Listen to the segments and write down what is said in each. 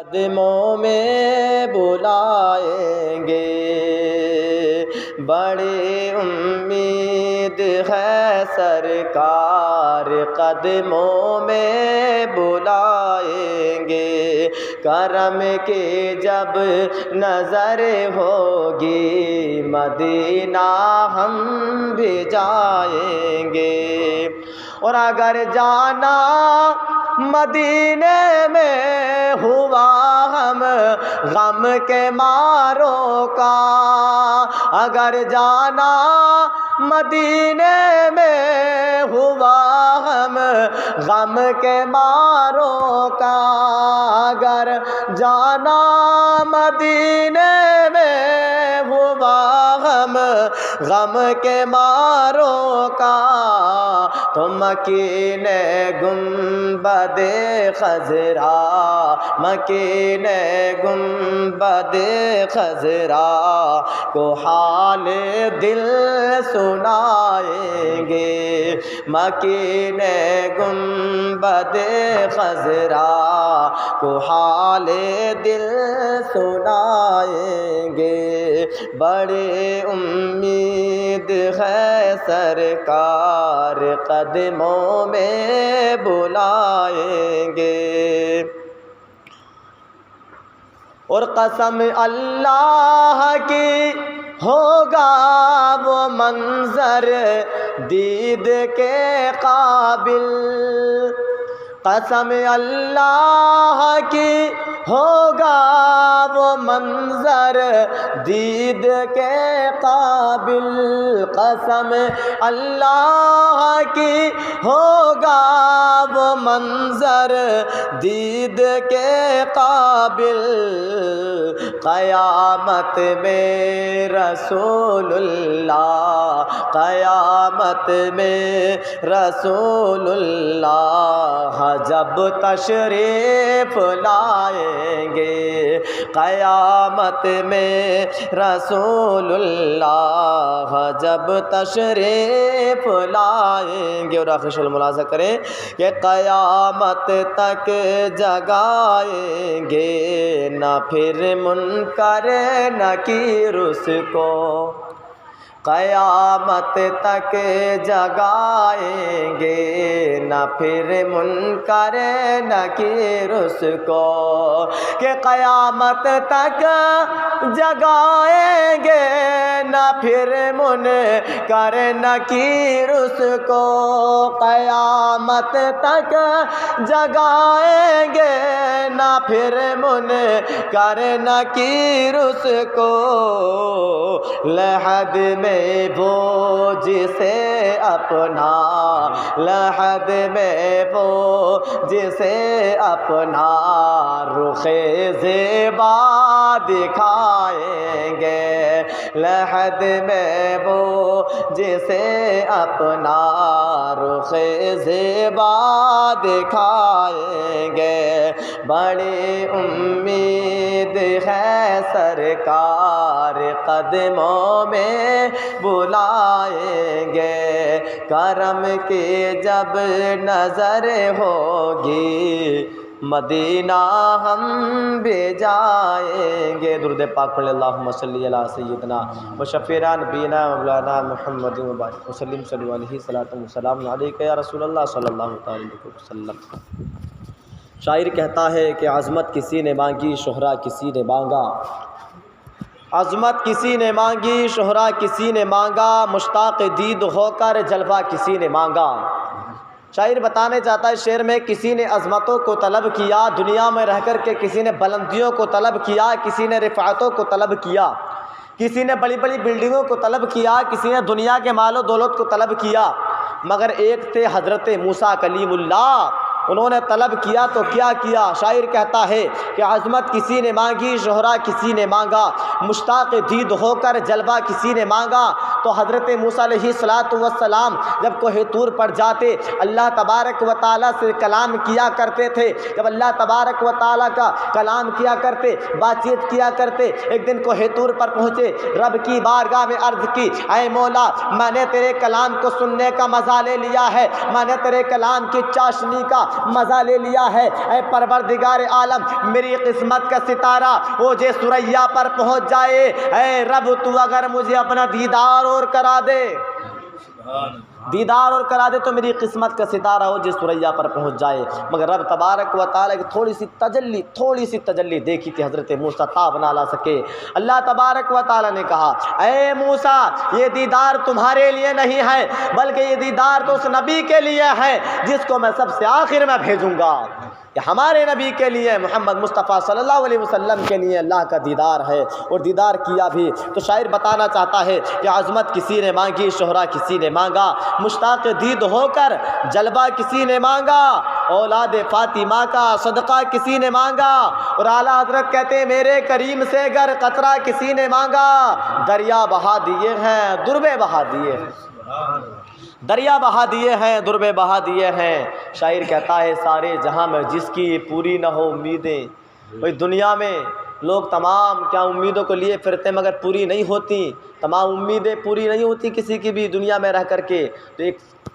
قدموں میں بلائیں گے، بڑی امید ہے سرکار قدموں میں بلائیں گے، کرم کی جب نظر ہوگی مدینہ ہم بھی جائیں گے، اور اگر جانا مدینے میں ہوا ہم غم کے ماروں کا، اگر جانا مدینے میں ہوا ہم غم کے ماروں کا، اگر جانا مدینے میں ہوا ہم غم کے ماروں کا، تو مکین گنبد خضرا، مکین گنبد خضرا کو حال دل سنائیں گے، مکین گنبد خضرا کو حال دل سنائیں گے، بڑی امید ہے سرکار قدموں میں بلائیں گے، اور قسم اللہ کی ہوگا وہ منظر دید کے قابل، قسم اللہ کی ہوگا وہ منظر دید کے قابل، قسم اللہ کی ہوگا وہ منظر دید کے قابل، قیامت میں رسول اللہ، قیامت میں رسول اللہ جب تشریف لائیں گے، قیامت میں رسول اللہ جب تشریف لائیں گے، اور آخر شعر ملاحظہ کریں کہ قیامت تک جگائیں گے نہ پھر منکر نکیر اس کو، قیامت تک جگائیں گے نہ پھر منکر نکیر اس کو، کہ قیامت تک جگائیں گے نہ پھر منکر نکیر اس کو، قیامت تک جگائیں گے نہ پھر منکر نکیر اس کو، لحد میں وہ جسے اپنا، لحد میں وہ جسے اپنا رخ زیبا دکھائیں گے، لحد میں وہ جسے اپنا رخ زیبا دکھائیں گے، بڑی امید ہے سرکار قدموں میں بلائیں گے، کرم کی جب نظر ہوگی مدینہ ہم بھی جائیں گے۔ درود پاک پڑھ لیں، اللہم صلی علی سیدنا و شفیعنا نبینا مولانا محمد وبارک وسلم، صلی علیہ صلاۃ وسلام علیک یا رسول اللہ صلی اللہ علیہ وسلم۔ شاعر کہتا ہے کہ عظمت کسی نے مانگی شہرا کسی نے مانگا، عظمت کسی نے مانگی شہرا کسی نے مانگا، مشتاق دید ہو کر جلوہ کسی نے مانگا۔ شاعر بتانے چاہتا ہے شعر میں، کسی نے عظمتوں کو طلب کیا دنیا میں رہ کر کے، کسی نے بلندیوں کو طلب کیا، کسی نے رفعتوں کو طلب کیا، کسی نے بڑی بڑی بلڈنگوں کو طلب کیا، کسی نے دنیا کے مال و دولت کو طلب کیا، مگر ایک تھے حضرت موسیٰ کلیم اللہ، انہوں نے طلب کیا تو کیا کیا۔ شاعر کہتا ہے کہ عظمت کسی نے مانگی شہرا کسی نے مانگا، مشتاق دید ہو کر جلوہ کسی نے مانگا، تو حضرت موسیٰ علیہ السلام جب کوہ طور پر جاتے اللہ تبارک و تعالیٰ سے کلام کیا کرتے تھے، جب اللہ تبارک و تعالیٰ کا کلام کیا کرتے، بات چیت کیا کرتے، ایک دن کوہ طور پر پہنچے، رب کی بارگاہ میں عرض کی، اے مولا میں نے تیرے کلام کو سننے کا مزہ لے لیا ہے، میں نے تیرے کلام کی چاشنی کا مزہ لے لیا ہے، اے پروردگار عالم میری قسمت کا ستارہ وہ جے ثریا پر پہنچ جائے، اے رب تو اگر مجھے اپنا دیدار اور کرا دے، دیدار اور کرا دے تو میری قسمت کا ستارہ ہو جس ثریا پر پہنچ جائے۔ مگر رب تبارک و تعالیٰ کی تھوڑی سی تجلی دیکھی تھی حضرت موسیٰ، تاب نہ لا سکے۔ اللہ تبارک و تعالیٰ نے کہا، اے موسیٰ یہ دیدار تمہارے لیے نہیں ہے بلکہ یہ دیدار تو اس نبی کے لیے ہے جس کو میں سب سے آخر میں بھیجوں گا۔ کہ ہمارے نبی کے لیے، محمد مصطفیٰ صلی اللہ علیہ وسلم کے لیے اللہ کا دیدار ہے، اور دیدار کیا بھی۔ تو شاعر بتانا چاہتا ہے کہ عظمت کسی نے مانگی، شہرہ کسی نے مانگا، مشتاق دید ہو کر جلوہ کسی نے مانگا، اولاد فاطمہ کا صدقہ کسی نے مانگا، اور اعلیٰ حضرت کہتے ہیں میرے کریم سے گر قطرہ کسی نے مانگا، دریا بہا دیے ہیں دربے بہا دیے ہیں، دریا بہا دیے ہیں دربے بہا دیے ہیں۔ شاعر کہتا ہے سارے جہاں میں جس کی پوری نہ ہو امیدیں، بھئی دنیا میں لوگ تمام کیا امیدوں کو لیے پھرتے مگر پوری نہیں ہوتی، تمام امیدیں پوری نہیں ہوتی کسی کی بھی دنیا میں رہ کر کے۔ تو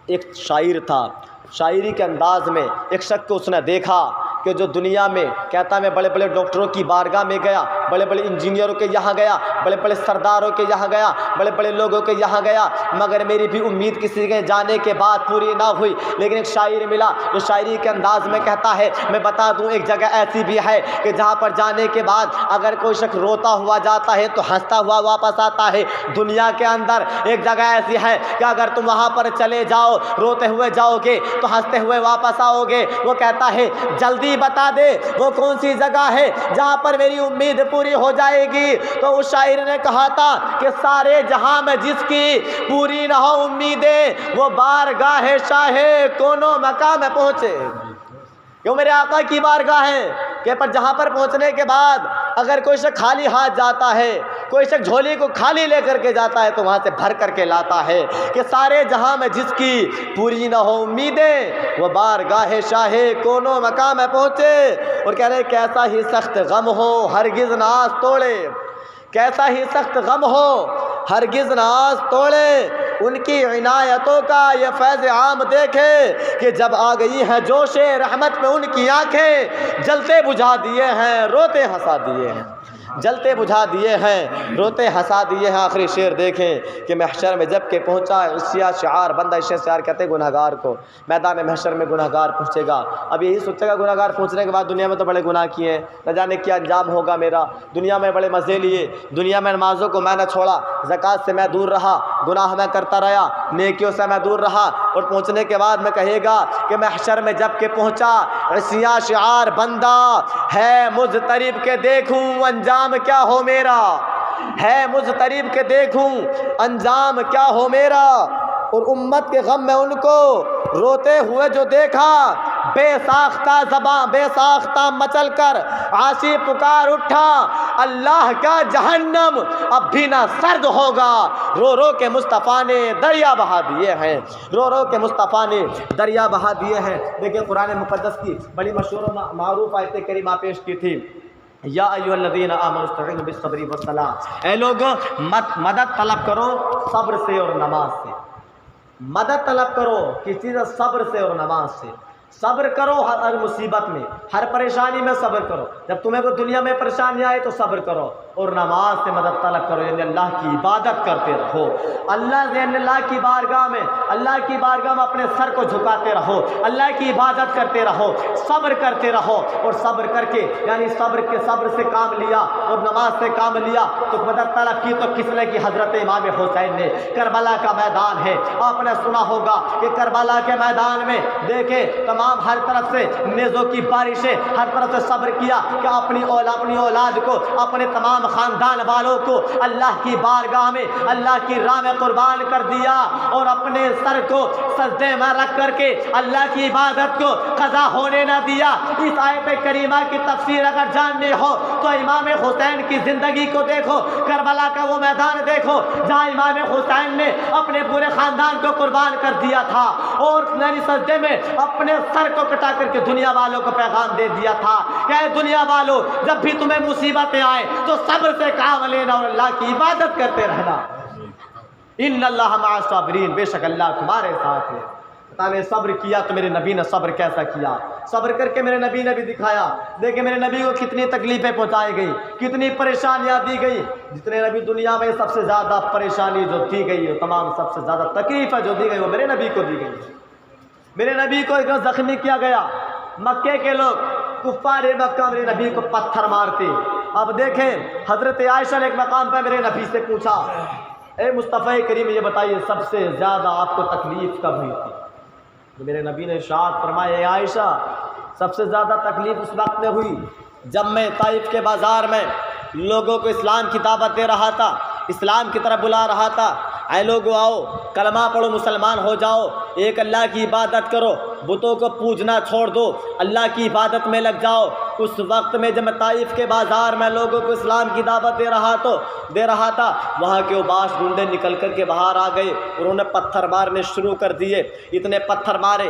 ایک شاعر تھا، شاعری کے انداز میں ایک شخص کو اس نے دیکھا کہ جو دنیا میں کہتا میں بڑے بڑے ڈاکٹروں کی بارگاہ میں گیا، بڑے بڑے انجینئروں کے یہاں گیا، بڑے بڑے سرداروں کے یہاں گیا، بڑے بڑے لوگوں کے یہاں گیا، مگر میری بھی امید کسی کے جانے کے بعد پوری نہ ہوئی۔ لیکن ایک شاعر ملا جو شاعری کے انداز میں کہتا ہے میں بتا دوں ایک جگہ ایسی بھی ہے کہ جہاں پر جانے کے بعد اگر کوئی شخص روتا ہوا جاتا ہے تو ہنستا ہوا واپس آتا ہے۔ دنیا کے اندر ایک جگہ ایسی ہے کہ اگر تم وہاں پر چلے جاؤ روتے ہوئے جاؤ گے تو ہنستے ہوئے واپس آؤ گے۔ وہ کہتا ہے جلدی بتا دے وہ کون سی جگہ ہے جہاں پر میری امید پوری ہو جائے گی۔ تو اس شاعر نے کہا تھا کہ سارے جہاں میں جس کی پوری نہ ہو امیدیں وہ بارگاہ شاہ کونو مقام میں پہنچے۔ کیوں میرے آقا کی بارگاہ ہے کہ پر جہاں پر پہنچنے کے بعد اگر کوئی شخص خالی ہاتھ جاتا ہے، کوئی شخص جھولی کو خالی لے کر کے جاتا ہے تو وہاں سے بھر کر کے لاتا ہے کہ سارے جہاں میں جس کی پوری نہ ہو امیدیں وہ بارگاہ شاہ کونو مقام میں پہنچے۔ اور کہہ رہے کیسا ہی سخت غم ہو ہرگز نہ آس توڑے، کیسا ہی سخت غم ہو ہرگز نہ آس توڑے، ان کی عنایتوں کا یہ فیض عام دیکھے کہ جب آ گئی ہے جوش رحمت میں ان کی آنکھیں جلتے بجھا دیے ہیں روتے ہنسا دیے ہیں، جلتے بجھا دیے ہیں روتے ہنسا دیے ہیں۔ آخری شعر دیکھیں کہ محشر میں جب کہ پہنچا عشیہ شعار، بندہ عشیہ شعار کہتے ہیں گناہگار کو، میدان محشر میں گناہگار پہنچے گا۔ اب یہی سوچے گا گناہگار پہنچنے کے بعد دنیا میں تو بڑے گناہ کیے ہیں، نہ جانے کیا انجام ہوگا میرا، دنیا میں بڑے مزے لیے، دنیا میں نمازوں کو میں نہ چھوڑا، زکوٰۃ سے میں دور رہا، گناہ میں کرتا رہا، نیکیوں سے میں دور رہا، اور پہنچنے کے بعد میں کہے گا کہ محشر میں جب کہ پہنچا عشیہ شعار بندہ ہے مضطرب کے دیکھوں انجام کیا ہو میرا، ہے مضطرب کے دیکھوں انجام کیا ہو میرا۔ اور امت کے غم میں ان کو روتے ہوئے جو دیکھا، بے ساختہ زباں بے ساختہ مچل کر عاصی پکار اٹھا، اللہ کا جہنم اب بھی نہ سرد ہوگا، رو رو کے مصطفیٰ نے دریا بہا دیے ہیں، رو رو کے مصطفیٰ نے دریا بہا دیے ہیں۔ دیکھیں قرآن مقدس کی بڑی مشہور و معروف آیت کریمہ پیش کی تھی، یا ایھا الذین آمنوا استعینوا بالصبر والصلاۃ، اے لوگوں مدد طلب کرو صبر سے اور نماز سے، مدد طلب کرو کس چیز؟ صبر سے اور نماز سے۔ صبر کرو ہر مصیبت میں، ہر پریشانی میں صبر کرو، جب تمہیں کوئی دنیا میں پریشانی آئے تو صبر کرو، اور نماز سے مدد طلب کرو، یعنی اللہ کی عبادت کرتے رہو، اللہ کی بارگاہ میں اپنے سر کو جھکاتے رہو، اللہ کی عبادت کرتے رہو، صبر کرتے رہو، اور صبر کر کے یعنی صبر سے کام لیا اور نماز سے کام لیا تو مدد طلب کی تو کس نے کی؟ حضرت امام حسین نے۔ کربلا کا میدان ہے، آپ نے سنا ہوگا کہ کربلا کے میدان میں دیکھیں تمام ہر طرف سے نیزوں کی بارشیں، ہر طرف سے صبر کیا کہ اپنی اولاد کو، اپنے تمام تمام خاندان والوں کو اللہ کی بارگاہ میں اللہ کی راہ میں قربان کر دیا اور اپنے سر کو سجدے میں رکھ کر کے اللہ کی عبادت کو قضا ہونے نہ دیا۔ اس آیت کریمہ کی تفسیر اگر جاننی ہو تو امام حسین کی زندگی کو دیکھو، کربلا کا وہ میدان دیکھو جہاں امام حسین نے اپنے پورے خاندان کو قربان کر دیا تھا اور سجدے میں اپنے سر کو کٹا کر کے دنیا والوں کو پیغام دے دیا تھا کہ اے دنیا والوں، جب بھی تمہیں مصیبتیں آئیں تو صبر سے کام لینا اور اللہ کی عبادت کرتے رہنا۔ ان اللہ مع الصابرین، بے شک اللہ تمہارے ساتھ ہے۔ پتہ نہیں صبر کیا تو میرے نبی نے صبر کیسا کیا، صبر کر کے میرے نبی نے بھی دکھایا۔ دیکھیں میرے نبی کو کتنی تکلیفیں پہنچائی گئی، کتنی پریشانیاں دی گئی۔ جتنے نبی دنیا میں سب سے زیادہ پریشانی جو دی گئی، وہ تمام سب سے زیادہ تکلیفیں جو دی گئی وہ میرے نبی کو دی گئی۔ میرے نبی کو ایک زخمی کیا گیا، مکے کے لوگ کفار مکہ میرے نبی کو پتھر مارتے۔ اب دیکھیں حضرت عائشہ نے ایک مقام پہ میرے نبی سے پوچھا، اے مصطفیٰ کریم یہ بتائیے سب سے زیادہ آپ کو تکلیف کب ہوئی تھی؟ تو میرے نبی نے ارشاد فرمایا، اے عائشہ سب سے زیادہ تکلیف اس وقت میں ہوئی جب میں طائف کے بازار میں لوگوں کو اسلام کی دعوت دے رہا تھا، اسلام کی طرف بلا رہا تھا، اے لوگو آؤ کلمہ پڑھو، مسلمان ہو جاؤ، ایک اللہ کی عبادت کرو، بتوں کو پوجنا چھوڑ دو، اللہ کی عبادت میں لگ جاؤ۔ اس وقت میں جب میں طائف کے بازار میں لوگوں کو اسلام کی دعوت دے رہا تھا، وہاں کے اوباش ڈھونڈے نکل کر کے باہر آ گئے، انہوں نے پتھر مارنے شروع کر دیے۔ اتنے پتھر مارے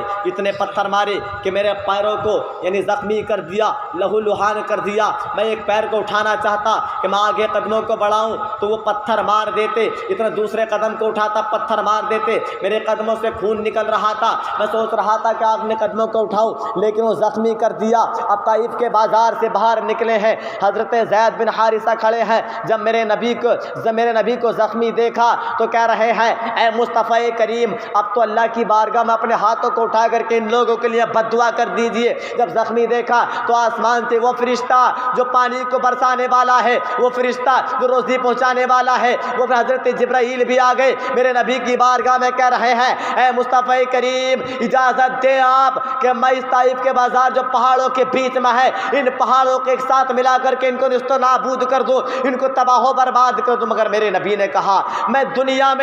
کہ میرے پیروں کو یعنی زخمی کر دیا، لہو لہان کر دیا۔ میں ایک پیر کو اٹھانا چاہتا کہ میں آگے قدموں کو بڑھاؤں تو وہ پتھر مار دیتے، اتنا دوسرے قدم کو اٹھاتا پتھر مار دیتے، میرے قدموں سے خون نکل رہا تھا۔ میں سوچ رہا تھا کہ اپنے قدموں کو اٹھاؤں لیکن وہ زخمی کر دیا۔ اب طائف کے بازار سے باہر نکلے ہیں، حضرت زید بن حارثہ کھڑے ہیں۔ جب میرے نبی کو زخمی دیکھا تو کہہ رہے ہیں، اے مصطفیٰ کریم اب تو اللہ کی بارگاہ میں اپنے ہاتھوں کو اٹھا کر کے ان لوگوں کے لیے بد دعا کر دیجئے۔ جب زخمی دیکھا تو آسمان سے وہ فرشتہ جو پانی کو برسانے والا ہے، وہ فرشتہ جو روزی پہنچانے والا ہے، وہ حضرت جبرائیل بھی آ گئے میرے نبی کی بارگاہ میں، کہہ رہے ہیں، اے مصطفیٰ کریم اجازت دے آپ کہ میں اس طائف کے بازار جو پہاڑوں کے بیچ میں ہے، ان پہاڑوں کے ایک ساتھ ملا کر کے ان کو نست و نابود کر دوں، ان کو تباہ و برباد کر دوں۔ مگر میرے نبی نے کہا میں دنیا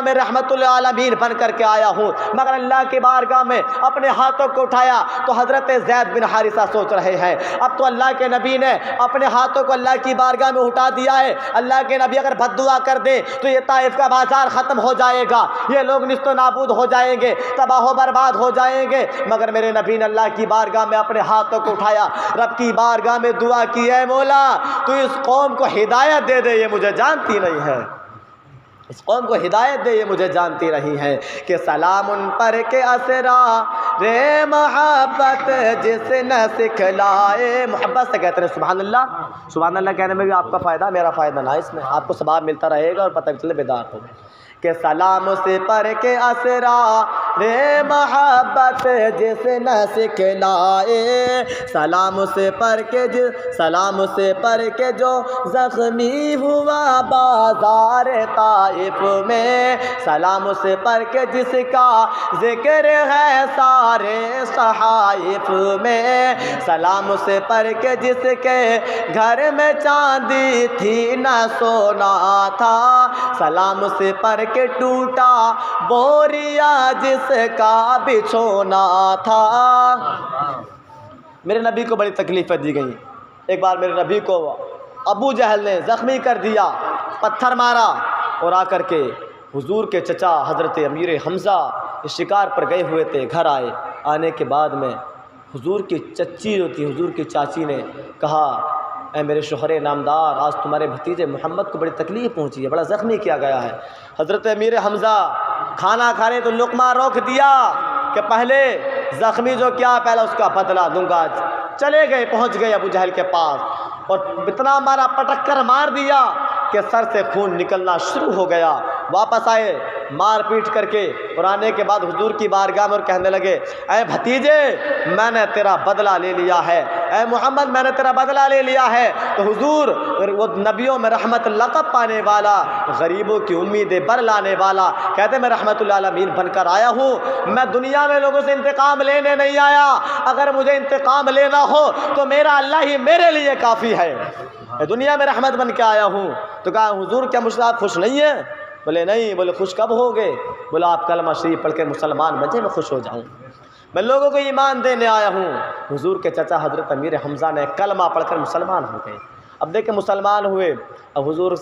میں رحمت للعالمین بن کر کے آیا ہوں۔ مگر اللہ کی بارگاہ میں اپنے ہاتھوں کو اٹھایا تو حضرت زید بن حارثہ سوچ رہے ہیں اب تو اللہ کے نبی نے اپنے ہاتھوں کو اللہ کی بارگاہ میں اٹھا دیا ہے، اللہ کے نبی اگر بد دعا کر دیں تو یہ طائف کا بازار ختم ہو جائے گا، یہ لوگ نست و نابود ہو جائیں گے، تباہ و برباد ہو جائیں گے۔ مگر میرے نبی نے اللہ کی بارگاہ میں اپنے ہاتھوں کو اٹھایا، رب کی بارگاہ میں دعا کی، اے مولا تو اس قوم کو ہدایت دے دے، یہ مجھے جانتی نہیں ہے، اس قوم کو ہدایت دے، یہ مجھے جانتی نہیں ہے کہ سلام ان پر کے اسرار محبت جس نے سکھلائے۔ محبت سے کہتے ہیں سبحان اللہ، سبحان اللہ کہنے میں بھی آپ کا فائدہ میرا فائدہ نہ، اس میں آپ کو ثواب ملتا رہے گا اور پتہ چلے بیدار ہو کہ سلام سے پر کے اسرار محبت جس نے سکھلائے، سلام سے پر کے جو زخمی ہوا بازار طائف میں، سلام سے پر کے جس کا ذکر ہے سارے صحائف میں، سلام سے پر کے جس کے گھر میں چاندی تھی نہ سونا تھا، سلام سے پر کے ٹوٹا بوریا جس کا بچھونا تھا۔ میرے نبی کو بڑی تکلیفیں دی گئیں۔ ایک بار میرے نبی کو ابو جہل نے زخمی کر دیا، پتھر مارا اور آ کر کے حضور کے چچا حضرت امیر حمزہ اس شکار پر گئے ہوئے تھے، گھر آئے، آنے کے بعد میں حضور کی چچی جو تھی، حضور کی چاچی نے کہا، اے میرے شوہر نامدار آج تمہارے بھتیجے محمد کو بڑی تکلیف پہنچی ہے، بڑا زخمی کیا گیا ہے۔ حضرت امیر حمزہ کھانا کھانے تو لقمہ روک دیا کہ پہلے زخمی جو کیا پہلے اس کا بدلہ دوں گا۔ چلے گئے، پہنچ گئے ابو جہل کے پاس اور اتنا مارا، پٹک کر مار دیا کہ سر سے خون نکلنا شروع ہو گیا۔ واپس آئے مار پیٹ کر کے اور آنے کے بعد حضور کی بارگاہ میں اور کہنے لگے، اے بھتیجے میں نے تیرا بدلہ لے لیا ہے، اے محمد میں نے تیرا بدلہ لے لیا ہے۔ تو حضور وہ نبیوں میں رحمت لقب پانے والا، غریبوں کی امیدیں بر لانے والا، کہتے میں رحمت العالمین بن کر آیا ہوں، میں دنیا میں لوگوں سے انتقام لینے نہیں آیا، اگر مجھے انتقام لینا ہو تو میرا اللہ ہی میرے لیے کافی ہے۔ میں دنیا میں رحمت بن کے آیا ہوں۔ تو کہا حضور کیا مجھ سے آپ خوش نہیں ہیں؟ بولے نہیں۔ بولے خوش کب ہوگے؟ بولا آپ کلمہ شریف پڑھ کے مسلمان بن جائیں میں خوش ہو جاؤں۔ میں لوگوں کو ایمان دینے آیا ہوں۔ حضور کے چچا حضرت امیر حمزہ نے کلمہ پڑھ کر مسلمان ہو گئے۔ اب دیکھیں مسلمان ہوئے، اب حضور